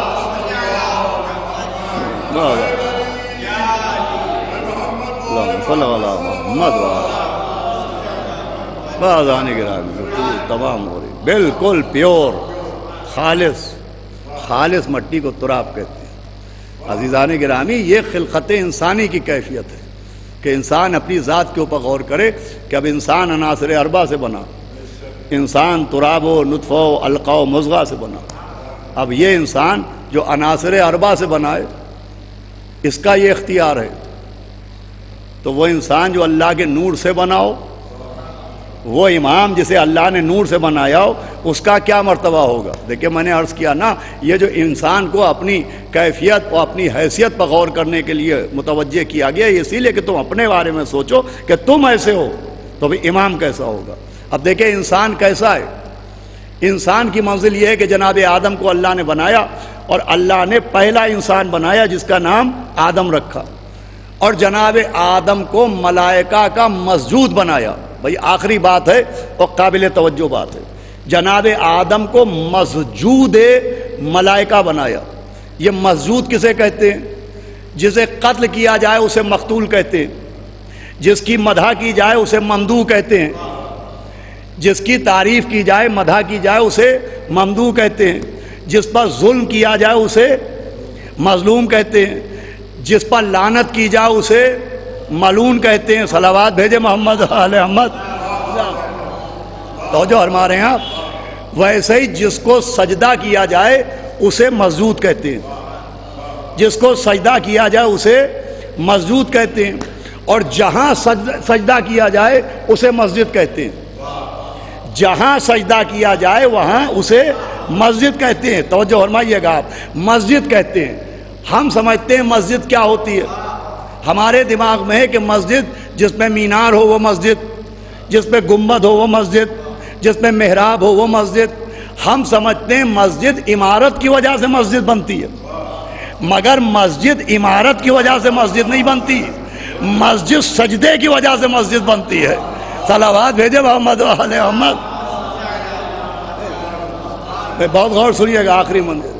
صلی اللہ محمد و آل بازانی گرامی تمام ہو رہی بالکل پیور خالص مٹی کو تراب کہتے ہیں. عزیزان گرامی یہ خلقت انسانی کی کیفیت ہے کہ انسان اپنی ذات کے اوپر غور کرے کہ اب انسان عناصر اربع سے بنا, انسان تراب و نطفہ و علقہ و مضغہ سے بنا. اب یہ انسان جو عناصر اربع سے بنا ہے اس کا یہ اختیار ہے. تو وہ انسان جو اللہ کے نور سے بنا ہو, وہ امام جسے اللہ نے نور سے بنایا ہو, اس کا کیا مرتبہ ہوگا؟ دیکھیں میں نے عرض کیا نا, یہ جو انسان کو اپنی کیفیت اور اپنی حیثیت پر غور کرنے کے لیے متوجہ کیا گیا اسی لیے کہ تم اپنے بارے میں سوچو کہ تم ایسے ہو تو بھی امام کیسا ہوگا. اب دیکھیں انسان کیسا ہے. انسان کی منزل یہ ہے کہ جناب آدم کو اللہ نے بنایا اور اللہ نے پہلا انسان بنایا جس کا نام آدم رکھا, اور جناب آدم کو ملائکہ کا مسجود بنایا. بھئی آخری بات ہے اور قابل توجہ بات ہے, جناب آدم کو مسجود ملائکہ بنایا. یہ مسجود کسے کہتے ہیں؟ جسے قتل کیا جائے اسے مقتول کہتے ہیں, جس کی مدح کی جائے اسے ممدوح کہتے ہیں, جس کی تعریف کی جائے مدح کی جائے اسے ممدوح کہتے ہیں, جس پر ظلم کیا جائے اسے مظلوم کہتے ہیں, جس پر لعنت کی جائے اسے ملعون کہتے ہیں. صلوات بھیجے محمد آل محمد. توجہ فرما رہے ہیں آپ. ویسے ہی جس کو سجدہ کیا جائے اسے مسجود کہتے ہیں, جس کو سجدہ کیا جائے اسے مسجود کہتے ہیں, اور جہاں سجدہ کیا جائے اسے مسجد کہتے ہیں. جہاں سجدہ کیا جائے وہاں اسے مسجد کہتے ہیں. توجہ فرمائیے گا آپ, مسجد کہتے ہیں. ہم سمجھتے ہیں مسجد کیا ہوتی ہے, ہمارے دماغ میں ہے کہ مسجد جس میں مینار ہو وہ مسجد, جس میں گنبد ہو وہ مسجد, جس میں محراب ہو وہ مسجد. ہم سمجھتے ہیں مسجد عمارت کی وجہ سے مسجد بنتی ہے, مگر مسجد عمارت کی وجہ سے مسجد نہیں بنتی, مسجد سجدے کی وجہ سے مسجد بنتی ہے. صلوات بھیجے محمد و آل محمد. بہت غور سنیے گا, آخری منزل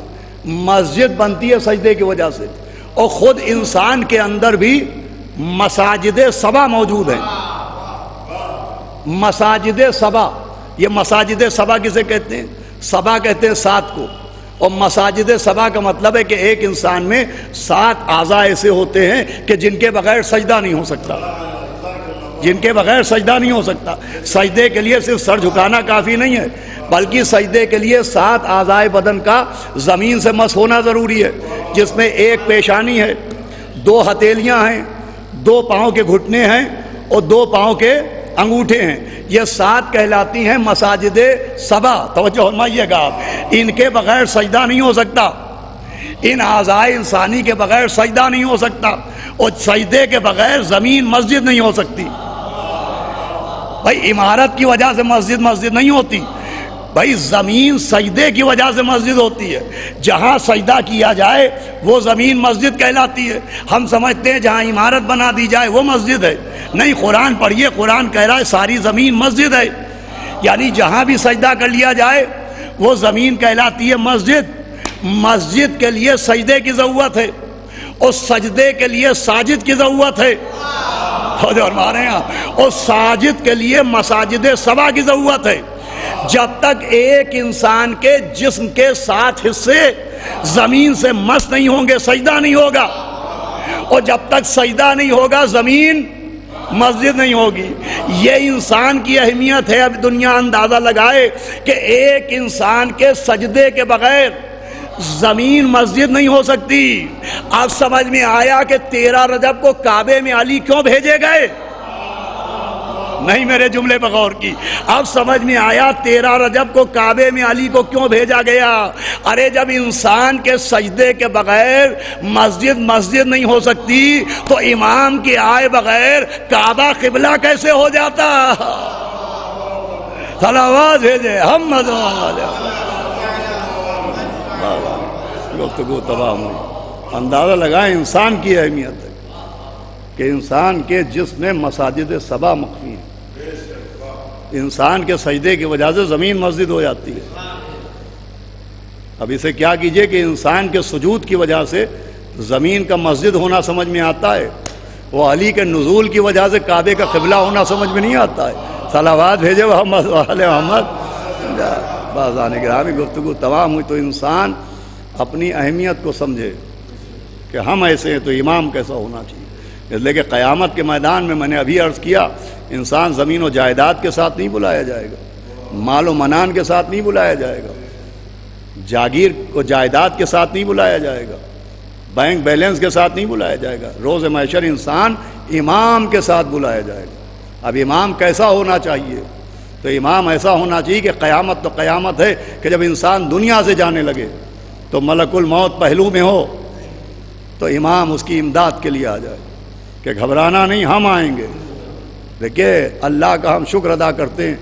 مسجد بنتی ہے سجدے کی وجہ سے. اور خود انسان کے اندر بھی مساجد 7 موجود ہیں. مساجد سبا، یہ مساجد سبا کسے کہتے ہیں؟ سبا کہتے ہیں 7 کو، اور مساجد سبا کا مطلب ہے کہ ایک انسان میں 7 اعضاء ایسے ہوتے ہیں کہ جن کے بغیر سجدہ نہیں ہو سکتا، جن کے بغیر سجدہ نہیں ہو سکتا۔ سجدے کے لیے صرف سر جھکانا کافی نہیں ہے، بلکہ سجدے کے لیے 7 اعضاء بدن کا زمین سے مس ہونا ضروری ہے، جس میں 1 پیشانی ہے، 2 ہتھیلیاں ہیں، 2 پاؤں کے گھٹنے ہیں اور 2 پاؤں کے انگوٹھے ہیں۔ یہ 7 کہلاتی ہیں مساجد سبا۔ توجہ فرمائیے گا آپ، ان کے بغیر سجدہ نہیں ہو سکتا، ان اعضاء انسانی کے بغیر سجدہ نہیں ہو سکتا، اور سجدے کے بغیر زمین مسجد نہیں ہو سکتی۔ بھائی عمارت کی وجہ سے مسجد نہیں ہوتی، بھائی زمین سجدے کی وجہ سے مسجد ہوتی ہے۔ جہاں سجدہ کیا جائے وہ زمین مسجد کہلاتی ہے۔ ہم سمجھتے ہیں جہاں عمارت بنا دی جائے وہ مسجد ہے، نہیں، قرآن پڑھیے، قرآن کہہ رہا ہے ساری زمین مسجد ہے، یعنی جہاں بھی سجدہ کر لیا جائے وہ زمین کہلاتی ہے مسجد۔ مسجد کے لیے سجدے کی ضرورت ہے، اور سجدے کے لیے ساجد کی ضرورت ہے، اور ہمارے یہاں اور ساجد کے لیے مساجد سبا کی ضرورت ہے۔ جب تک ایک انسان کے جسم کے 7 حصے زمین سے مس نہیں ہوں گے سجدہ نہیں ہوگا، اور جب تک سجدہ نہیں ہوگا زمین مسجد نہیں ہوگی۔ یہ انسان کی اہمیت ہے۔ اب دنیا اندازہ لگائے کہ ایک انسان کے سجدے کے بغیر زمین مسجد نہیں ہو سکتی۔ اب سمجھ میں آیا کہ 13 رجب کو کعبے میں علی کیوں بھیجے گئے؟ نہیں، میرے جملے پر غور کی۔ اب سمجھ میں آیا 13 رجب کو کعبے میں علی کو کیوں بھیجا گیا۔ ارے جب انسان کے سجدے کے بغیر مسجد نہیں ہو سکتی تو امام کے آئے بغیر کعبہ قبلہ کیسے ہو جاتا؟ صلوات بھیجے ہم گفتگو تمام ہوئی۔ اندازہ لگائیں انسان کی اہمیت ہے کہ انسان کے جسم میں مساجد سبا مخفی ہیں۔ انسان کے سجدے کی وجہ سے زمین مسجد ہو جاتی ہے۔ اب اسے کیا کیجئے کہ انسان کے سجود کی وجہ سے زمین کا مسجد ہونا سمجھ میں آتا ہے، وہ علی کے نزول کی وجہ سے کعبے کا قبلہ ہونا سمجھ میں نہیں آتا ہے۔ صلوات بھیجے محمد والے محمد۔ بازان گرامی گفتگو تمام ہوئی تو انسان اپنی اہمیت کو سمجھے کہ ہم ایسے ہیں تو امام کیسا ہونا چاہیے۔ اس لیے کہ قیامت کے میدان میں نے ابھی عرض کیا، انسان زمین و جائیداد کے ساتھ نہیں بلایا جائے گا، مال و منان کے ساتھ نہیں بلایا جائے گا، جاگیر کو جائیداد کے ساتھ نہیں بلایا جائے گا، بینک بیلنس کے ساتھ نہیں بلایا جائے گا۔ روز محشر انسان امام کے ساتھ بلایا جائے گا۔ اب امام کیسا ہونا چاہیے؟ تو امام ایسا ہونا چاہیے کہ قیامت تو قیامت ہے کہ جب انسان دنیا سے جانے لگے تو ملک الموت پہلو میں ہو تو امام اس کی امداد کے لیے آ جائے کہ گھبرانا نہیں، ہم آئیں گے۔ دیکھیے اللہ کا ہم شکر ادا کرتے ہیں،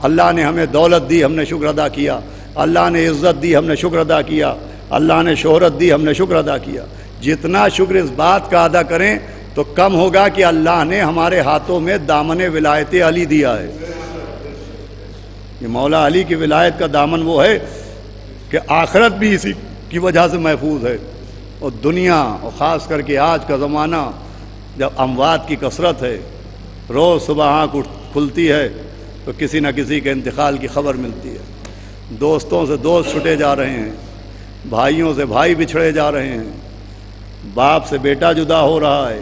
اللہ نے ہمیں دولت دی، ہم نے شکر ادا کیا، اللہ نے عزت دی، ہم نے شکر ادا کیا، اللہ نے شہرت دی، ہم نے شکر ادا کیا۔ جتنا شکر اس بات کا ادا کریں تو کم ہوگا کہ اللہ نے ہمارے ہاتھوں میں دامن ولایت علی دیا ہے۔ یہ مولا علی کی ولایت کا دامن وہ ہے کہ آخرت بھی اسی کی وجہ سے محفوظ ہے، اور دنیا اور خاص کر کے آج کا زمانہ جب اموات کی کثرت ہے، روز صبح آنکھ کھلتی ہے تو کسی نہ کسی کے انتقال کی خبر ملتی ہے۔ دوستوں سے دوست چھٹے جا رہے ہیں، بھائیوں سے بھائی بچھڑے جا رہے ہیں، باپ سے بیٹا جدا ہو رہا ہے،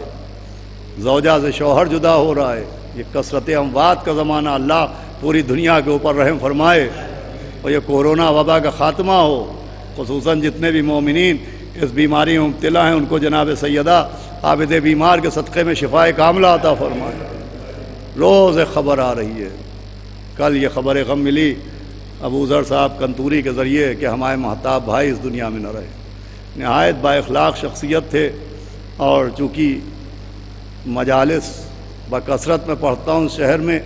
زوجہ سے شوہر جدا ہو رہا ہے۔ یہ کثرت اموات کا زمانہ، اللہ پوری دنیا کے اوپر رحم فرمائے اور یہ کورونا وبا کا خاتمہ ہو۔ خصوصاً جتنے بھی مومنین اس بیماری میں مبتلا ہیں ان کو جناب سیدہ عابد بیمار کے صدقے میں شفائے کاملہ عطا فرمائے۔ روز ایک خبر آ رہی ہے، کل یہ خبر غم ملی ابو ذر صاحب کنتوری کے ذریعے کہ ہمارے محتاب بھائی اس دنیا میں نہ رہے۔ نہایت با اخلاق شخصیت تھے، اور چونکہ مجالس بکثرت میں پڑھتا ہوں شہر میں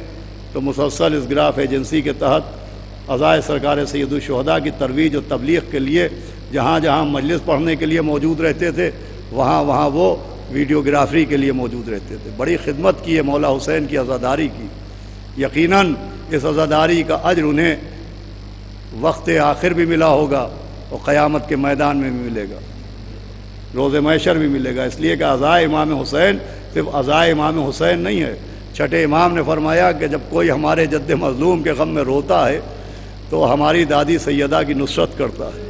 تو مسلسل اس گراف ایجنسی کے تحت عزائے سرکار سید الشہداء کی ترویج و تبلیغ کے لیے جہاں جہاں مجلس پڑھنے کے لیے موجود رہتے تھے وہاں وہاں وہ ویڈیوگرافری کے لیے موجود رہتے تھے۔ بڑی خدمت کی ہے مولا حسین کی عزاداری کی۔ یقیناً اس عزاداری کا اجر انہیں وقت آخر بھی ملا ہوگا اور قیامت کے میدان میں بھی ملے گا، روز محشر بھی ملے گا۔ اس لیے کہ عزائے امام حسین صرف عزائے امام حسین نہیں ہے، چھٹے امام نے فرمایا کہ جب کوئی ہمارے جد مظلوم کے غم میں روتا ہے تو ہماری دادی سیدہ کی نصرت کرتا ہے.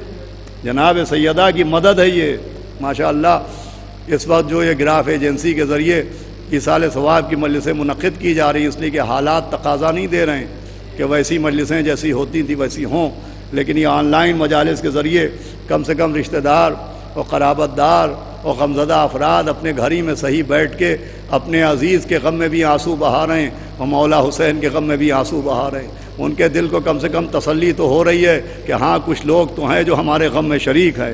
جناب سیدہ کی مدد ہے یہ ماشاءاللہ. اس وقت جو یہ گراف ایجنسی کے ذریعے ایصال ثواب کی مجلسیں منعقد کی جا رہی ہیں، اس لیے کہ حالات تقاضا نہیں دے رہے ہیں کہ ویسی مجلسیں جیسی ہوتی تھیں ویسی ہوں، لیکن یہ آن لائن مجالس کے ذریعے کم سے کم رشتہ دار اور قرابت دار اور غمزدہ افراد اپنے گھر ہی میں صحیح بیٹھ کے اپنے عزیز کے غم میں بھی آنسو بہا رہے ہیں اور مولا حسین کے غم میں بھی آنسو بہا رہے ہیں. ان کے دل کو کم سے کم تسلی تو ہو رہی ہے کہ ہاں کچھ لوگ تو ہیں جو ہمارے غم میں شریک ہیں.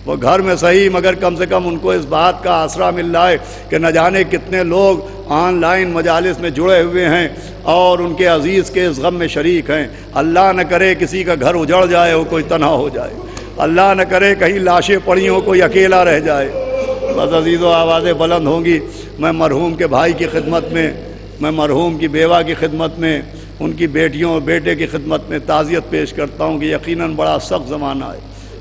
وہ گھر میں صحیح مگر کم سے کم ان کو اس بات کا آسرا مل رہا ہے کہ نہ جانے کتنے لوگ آن لائن مجالس میں جڑے ہوئے ہیں اور ان کے عزیز کے اس غم میں شریک ہیں. اللہ نہ کرے کسی کا گھر اجڑ جائے اور کوئی تنہا ہو جائے. اللہ نہ کرے کہیں لاشیں پڑی ہوں کوئی اکیلا رہ جائے. بس عزیزو آوازیں بلند ہوں گی. میں مرحوم کے بھائی کی خدمت میں، میں مرحوم کی بیوہ کی خدمت میں، ان کی بیٹیوں اور بیٹے کی خدمت میں تعزیت پیش کرتا ہوں کہ یقیناً بڑا سخت زمانہ ہے.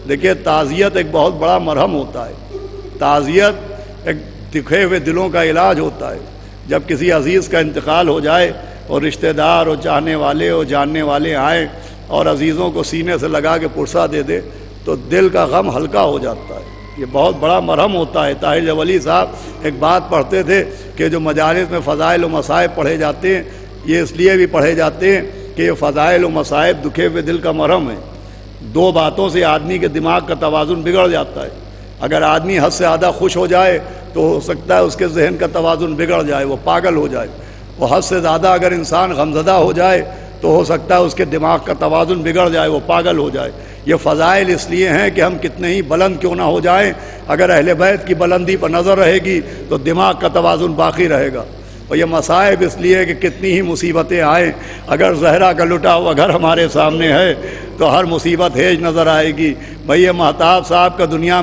دیکھیے تعزیت ایک بہت بڑا مرہم ہوتا ہے. تعزیت ایک دکھے ہوئے دلوں کا علاج ہوتا ہے. جب کسی عزیز کا انتقال ہو جائے اور رشتہ دار اور چاہنے والے اور جاننے والے آئیں اور عزیزوں کو سینے سے لگا کے پرسہ دے دے تو دل کا غم ہلکا ہو جاتا ہے. یہ بہت بڑا مرہم ہوتا ہے. طاہر جولی صاحب ایک بات پڑھتے تھے کہ جو مجالس میں فضائل و مصائب پڑھے جاتے ہیں یہ اس لیے بھی پڑھے جاتے ہیں کہ یہ فضائل و مصائب دکھے ہوئے دل کا مرہم ہے. دو باتوں سے آدمی کے دماغ کا توازن بگڑ جاتا ہے. اگر آدمی حد سے زیادہ خوش ہو جائے تو ہو سکتا ہے اس کے ذہن کا توازن بگڑ جائے، وہ پاگل ہو جائے. وہ حد سے زیادہ اگر انسان غمزدہ ہو جائے تو ہو سکتا ہے اس کے دماغ کا توازن بگڑ جائے، وہ پاگل ہو جائے. یہ فضائل اس لیے ہیں کہ ہم کتنے ہی بلند کیوں نہ ہو جائیں، اگر اہل بیت کی بلندی پر نظر رہے گی تو دماغ کا توازن باقی رہے گا. اور یہ مصائب اس لیے کہ کتنی ہی مصیبتیں آئیں، اگر زہرا کا لٹا ہوا گھر ہمارے سامنے ہے تو ہر مصیبت ہیج نظر آئے گی. بھئی یہ مہتاب صاحب کا دنیا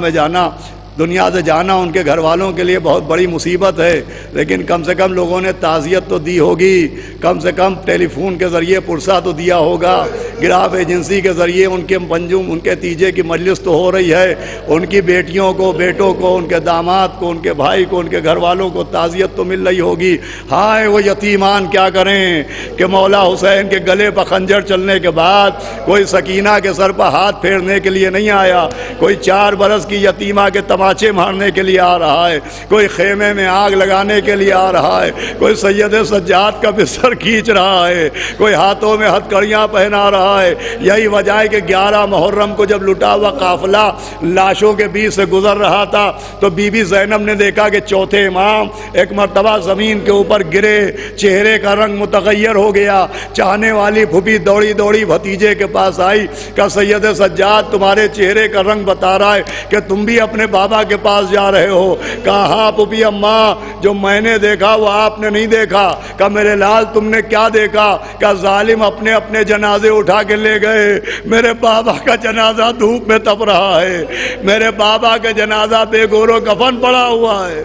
سے جانا ان کے گھر والوں کے لیے بہت بڑی مصیبت ہے، لیکن کم سے کم لوگوں نے تعزیت تو دی ہوگی، کم سے کم ٹیلی فون کے ذریعے پرسہ تو دیا ہوگا، گراف ایجنسی کے ذریعے ان کے منجم، ان کے تیجے کی مجلس تو ہو رہی ہے. ان کی بیٹیوں کو، بیٹوں کو، ان کے داماد کو، ان کے بھائی کو، ان کے گھر والوں کو تعزیت تو مل رہی ہوگی. ہائے وہ یتیمان کیا کریں کہ مولا حسین کے گلے پر خنجر چلنے کے بعد کوئی سکینہ کے سر پر ہاتھ پھیرنے کے لیے نہیں آیا، کوئی 4 برس کی یتیمہ کے تماچے مارنے کے لیے آ رہا ہے، کوئی خیمے میں آگ لگانے کے لیے آ رہا ہے، کوئی سید سجاد کا بستر کھینچ رہا ہے، کوئی ہاتھوں میں ہتھکڑیاں پہنا رہا ہے. یہی وجہ ہے کہ 11 محرم کو جب لٹا ہوا قافلہ لاشوں کے بیچ سے گزر رہا تھا تو بی بی زینب نے دیکھا کہ چوتھے امام ایک مرتبہ زمین کے اوپر گرے، چہرے کا رنگ متغیر ہو گیا. چاہنے والی پھوپھی دوڑی دوڑی بھتیجے کے پاس آئی، کہا سید سجاد تمہارے چہرے کا رنگ بتا رہا ہے کہ تم بھی اپنے بابا کے پاس جا رہے ہو. کہا ہاں پھوپھی اماں، جو میں نے دیکھا وہ آپ نے نہیں دیکھا. کہا میرے لال تم نے کیا دیکھا؟ کہا ظالم اپنے اپنے جنازے اٹھا کے لے گئے. میرے بابا کا جنازہ دھوپ میں تپ رہا ہے، میرے بابا کا جنازہ بے گور و کفن پڑا ہوا ہے.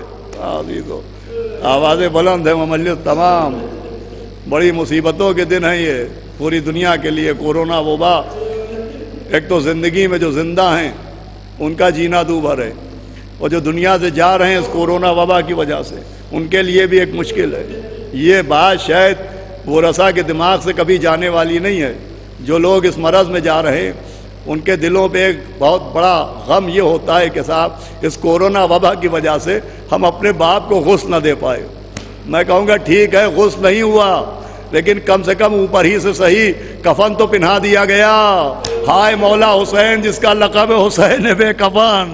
آوازیں بلند ہیں مجلس تمام. بڑی مصیبتوں کے دن ہیں یہ پوری دنیا کے لیے. کورونا وبا، ایک تو زندگی میں جو زندہ ہیں ان کا جینا دوبھر ہے، اور جو دنیا سے جا رہے ہیں اس کورونا وبا کی وجہ سے ان کے لیے بھی ایک مشکل ہے. یہ بات شاید وہ رسا کے دماغ سے کبھی جانے والی نہیں ہے. جو لوگ اس مرض میں جا رہے ہیں ان کے دلوں پہ ایک بہت بڑا غم یہ ہوتا ہے کہ صاحب اس کورونا وبا کی وجہ سے ہم اپنے باپ کو غسل نہ دے پائے. میں کہوں گا ٹھیک ہے غسل نہیں ہوا لیکن کم سے کم اوپر ہی سے صحیح کفن تو پہنا دیا گیا. ہائے مولا حسین جس کا لقب ہے حسین بے کفن.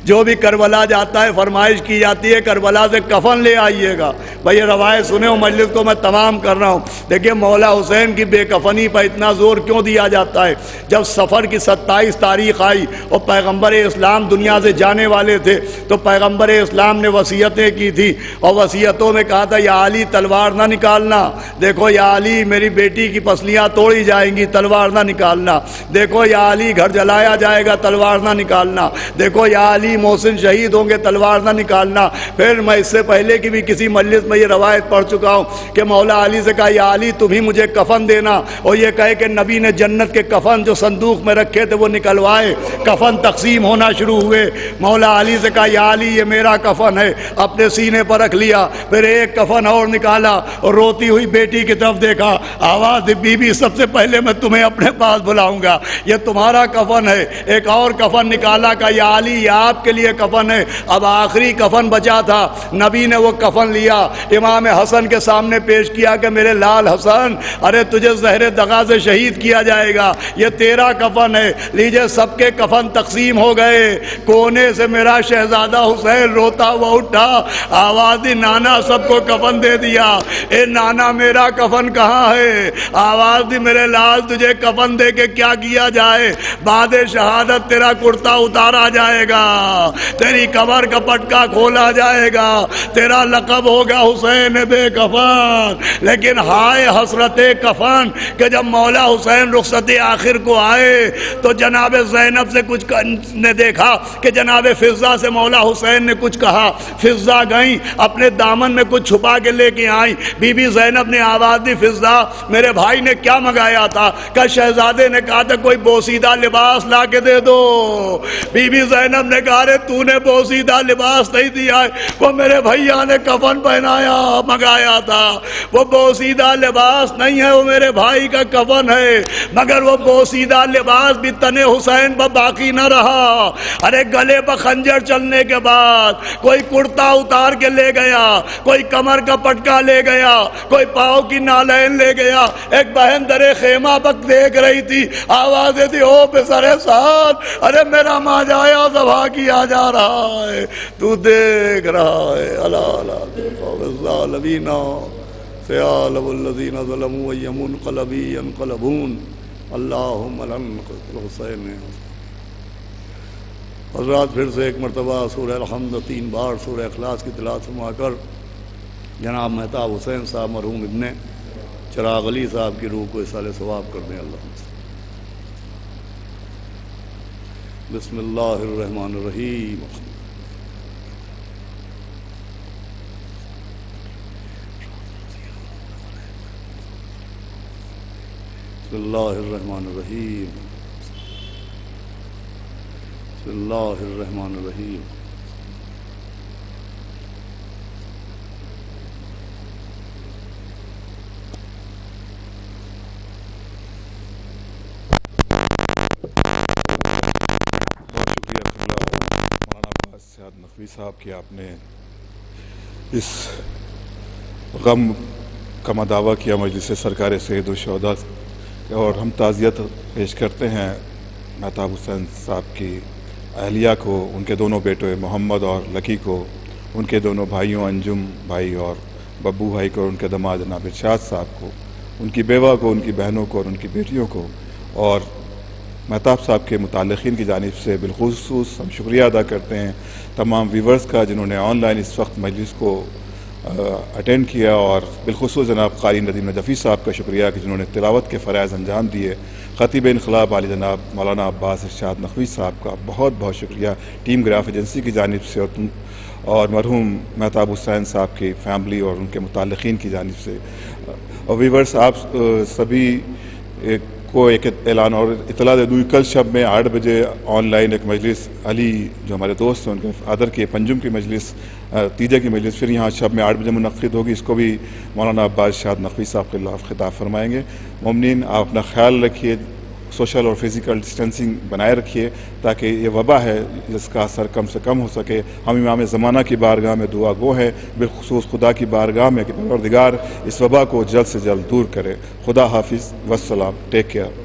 جو بھی کربلا جاتا ہے فرمائش کی جاتی ہے کربلا سے کفن لے آئیے گا. بھئی یہ روایت سنے ہو مجلس کو میں تمام کر رہا ہوں. دیکھیے مولا حسین کی بے کفنی پر اتنا زور کیوں دیا جاتا ہے؟ جب سفر کی 27 تاریخ آئی اور پیغمبر اسلام دنیا سے جانے والے تھے تو پیغمبر اسلام نے وصیتیں کی تھی اور وصیتوں میں کہا تھا یا علی تلوار نہ نکالنا. دیکھو یا علی میری بیٹی کی پسلیاں توڑی جائیں گی، تلوار نہ نکالنا. دیکھو یا علی گھر جلایا جائے گا، تلوار نہ نکالنا. دیکھو یا علی علی محسن شہید ہوں گے تلوار نہ نکالنا۔ پھر میں اس سے پہلے کی بھی کسی مجلس میں یہ روایت پڑھ چکا ہوں کہ مولا علی سے کہا یا علی تم ہی مجھے کفن دینا، اور یہ کہے کہ نبی نے جنت کے کفن جو صندوق میں رکھے تھے وہ نکلوائے، کفن تقسیم ہونا شروع ہوئے۔ مولا علی سے کہا یا علی یہ میرا کفن ہے، اپنے سینے پر رکھ لیا۔ پھر ایک کفن اور نکالا اور روتی ہوئی بیٹی کی طرف دیکھا، آواز دی بی بی سب سے پہلے میں تمہیں اپنے پاس بلاؤں گا، یہ تمہارا کفن ہے۔ ایک اور کفن نکالا، کہا یا علی یہ آپ کے لیے کفن ہے۔ اب آخری کفن بچا تھا، نبی نے وہ کفن لیا، امام حسن کے سامنے پیش کیا کہ میرے لال حسن، ارے تجھے زہر دغا سے شہید کیا جائے گا، یہ تیرا کفن ہے، لیجئے۔ سب کے کفن تقسیم ہو گئے، کونے سے میرا شہزادہ حسین روتا ہوا اٹھا، آواز دی نانا سب کو کفن دے دیا۔ اے نانا میرا کفن کہاں ہے؟ آواز دی میرے لال تجھے کفن دے کے کیا کیا جائے؟ بعد شہادت تیرا کرتا اتارا جائے گا، تیری قبر کا پٹکا کھولا جائے گا، تیرا لقب ہوگا حسین بے کفن۔ لیکن ہائے حسرت کفن کہ جب مولا حسین رخصت آخر کو آئے تو جناب زینب سے کچھ نے دیکھا کہ جناب فضہ سے مولا حسین نے کچھ کہا، فضہ گئیں اپنے دامن میں کچھ چھپا کے لے کے آئیں۔ بی بی زینب نے آواز دی فضہ میرے بھائی نے کیا منگایا تھا؟ کہ شہزادے نے کہا تھا کوئی بوسیدہ لباس لا کے دے دو۔ بی بی زینب نے کہا رے تو نے بوسیدہ لباس نہیں دیا ہے، وہ میرے بھیا نے کفن پہنایا منگایا تھا، وہ بوسیدہ لباس نہیں ہے، وہ میرے بھائی کا کفن ہے۔ مگر وہ بوسیدہ لباس بھی تن حسین پر باقی نہ رہا۔ ارے گلے پر خنجر چلنے کے بعد کوئی کرتا اتار کے لے گیا، کوئی کمر کا پٹکا لے گیا، کوئی پاؤں کی نالین لے گیا۔ ایک بہن درے خیمہ پر دیکھ رہی تھی، آواز دی او پسر ساتھ، ارے میرا ماجایا ذبح کیا جا رہا ہے، تو دیکھ رہا ہے۔ اللہ الظالمین سیالب الذین ظلموا منقلبی ينقلبون اللہم لنقتل حسین۔ حضرات پھر سے ایک مرتبہ سورہ الحمد 3 بار سورہ اخلاص کی تلاوت فرما کر جناب مہتاب حسین صاحب مرحوم ابن چراغ علی صاحب کی روح کو اصال ثواب کر دیں۔ اللہ بسم اللہ الرحمن الرحیم۔ بسم اللہ الرحمن الرحیم، بسم اللہ الرحمن الرحیم۔ نقوی صاحب کی آپ نے اس غم کا مداوع کیا مجلس سرکار سید الشہداء، اور ہم تعزیت پیش کرتے ہیں مہتاب حسین صاحب کی اہلیہ کو، ان کے دونوں بیٹے محمد اور لکی کو، ان کے دونوں بھائیوں انجم بھائی اور ببو بھائی کو، اور ان کے داماد جناب ارشاد صاحب کو، ان کی بیوہ کو، ان کی بہنوں کو اور ان کی بیٹیوں کو، اور مہتاب صاحب کے متعلقین کی جانب سے بالخصوص ہم شکریہ ادا کرتے ہیں تمام ویورز کا جنہوں نے آن لائن اس وقت مجلس کو اٹینڈ کیا، اور بالخصوص جناب قاری ندیم نجفی صاحب کا شکریہ کہ جنہوں نے تلاوت کے فرائض انجام دیے۔ خطیب انقلاب عالی جناب مولانا عباس ارشاد نقوی صاحب کا بہت بہت شکریہ ٹیم گراف ایجنسی کی جانب سے، اور مرحوم مہتاب حسین صاحب کی فیملی اور ان کے متعلقین کی جانب سے۔ اور ویورز آپ سبھی کو ایک اعلان اور اطلاع دے دوں، کل شب میں 8 بجے آن لائن ایک مجلس علی جو ہمارے دوست ہیں ان کے فادر کی پنجم کی مجلس، تیجے کی مجلس پھر یہاں شب میں 8 بجے منعقد ہوگی، اس کو بھی مولانا عباس ارشاد نقوی صاحب کے خلاف خطاب فرمائیں گے۔ مومنین آپ اپنا خیال رکھیے، سوشل اور فزیکل ڈسٹینسنگ بنائے رکھیے تاکہ یہ وبا ہے جس کا اثر کم سے کم ہو سکے۔ ہم امام زمانہ کی بارگاہ میں دعا گو ہیں، بالخصوص خدا کی بارگاہ میں کہ پروردگار اس وبا کو جلد سے جلد دور کرے۔ خدا حافظ، والسلام، ٹیک کیئر۔